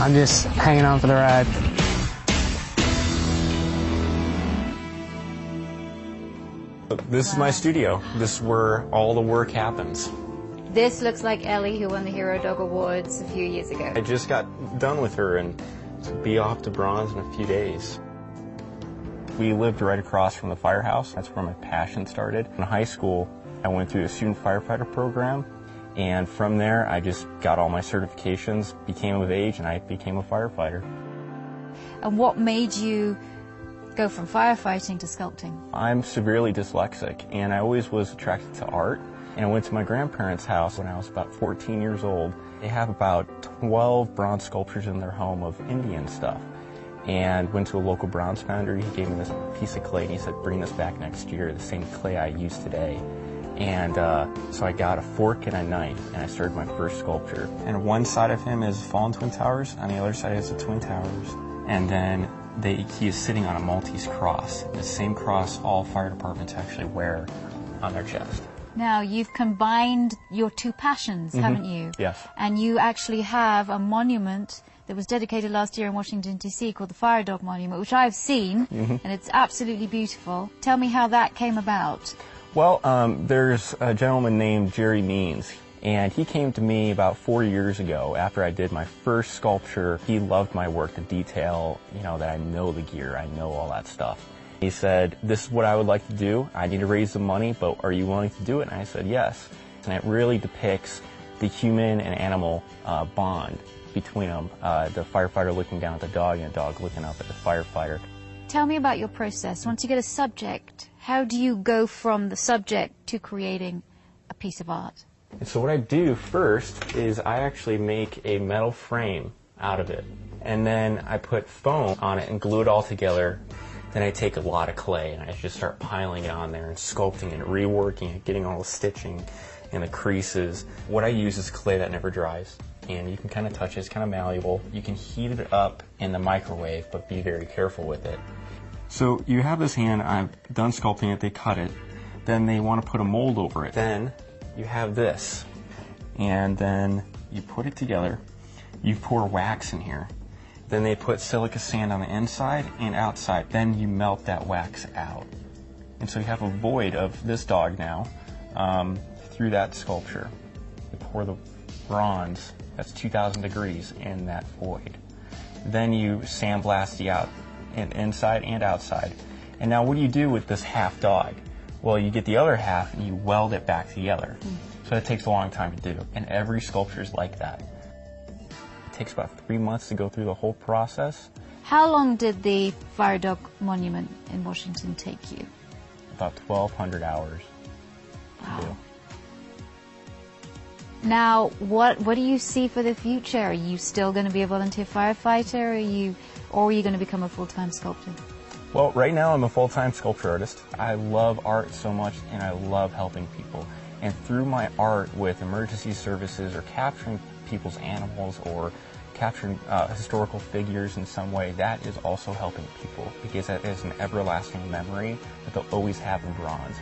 I'm just hanging on for the ride. This is my studio. This is where all the work happens. This looks like Ellie, who won the Hero Dog Awards a few years ago. I just got done with her and to be off to bronze in a few days. We lived right across from the firehouse. That's where my passion started. In high school, I went through the student firefighter program, and from there I just got all my certifications, became of age, and I became a firefighter. And what made you go from firefighting to sculpting? I'm severely dyslexic, and I always was attracted to art. And I went to my grandparents' house when I was about 14 years old. They have about 12 bronze sculptures in their home of Indian stuff. And went to a local bronze founder. He gave me this piece of clay and he said, bring this back next year, the same clay I use today. And so I got a fork and a knife and I started my first sculpture. And one side of him is fallen Twin Towers, on the other side is the Twin Towers. And then he is sitting on a Maltese cross, the same cross all fire departments actually wear on their chest. Now, you've combined your two passions, haven't you? Yes. And you actually have a monument that was dedicated last year in Washington, D.C. called the Fire Dog Monument, which I've seen, and it's absolutely beautiful. Tell me how that came about. Well, there's a gentleman named Jerry Means, and he came to me about 4 years ago after I did my first sculpture. He loved my work, the detail, you know, that I know the gear, I know all that stuff. He said, this is what I would like to do. I need to raise the money, but are you willing to do it? And I said, yes. And it really depicts the human and animal bond between them. The firefighter looking down at the dog and the dog looking up at the firefighter. Tell me about your process. Once you get a subject, how do you go from the subject to creating a piece of art? And so what I do first is I actually make a metal frame out of it. And then I put foam on it and glue it all together. Then I take a lot of clay and I just start piling it on there and sculpting and reworking it, getting all the stitching and the creases. What I use is clay that never dries, and you can kind of touch it. It's kind of malleable. You can heat it up in the microwave, but be very careful with it. So you have this hand, I've done sculpting it, they cut it, then they want to put a mold over it. Then you have this, and then you put it together, you pour wax in here. Then they put silica sand on the inside and outside. Then you melt that wax out. And so you have a void of this dog now through that sculpture. You pour the bronze, that's 2,000 degrees, in that void. Then you sandblast the inside and outside. And now what do you do with this half dog? Well, you get the other half and you weld it back together. So it takes a long time to do. And every sculpture is like that. It takes about 3 months to go through the whole process. How long did the Fire Dog Monument in Washington take you? About 1,200 hours. Wow. To do. Now, what do you see for the future? Are you still going to be a volunteer firefighter, or are you going to become a full-time sculptor? Well, right now I'm a full-time sculpture artist. I love art so much, and I love helping people. And through my art with emergency services or capturing people's animals or capturing historical figures in some way, that is also helping people because that is an everlasting memory that they'll always have in bronze.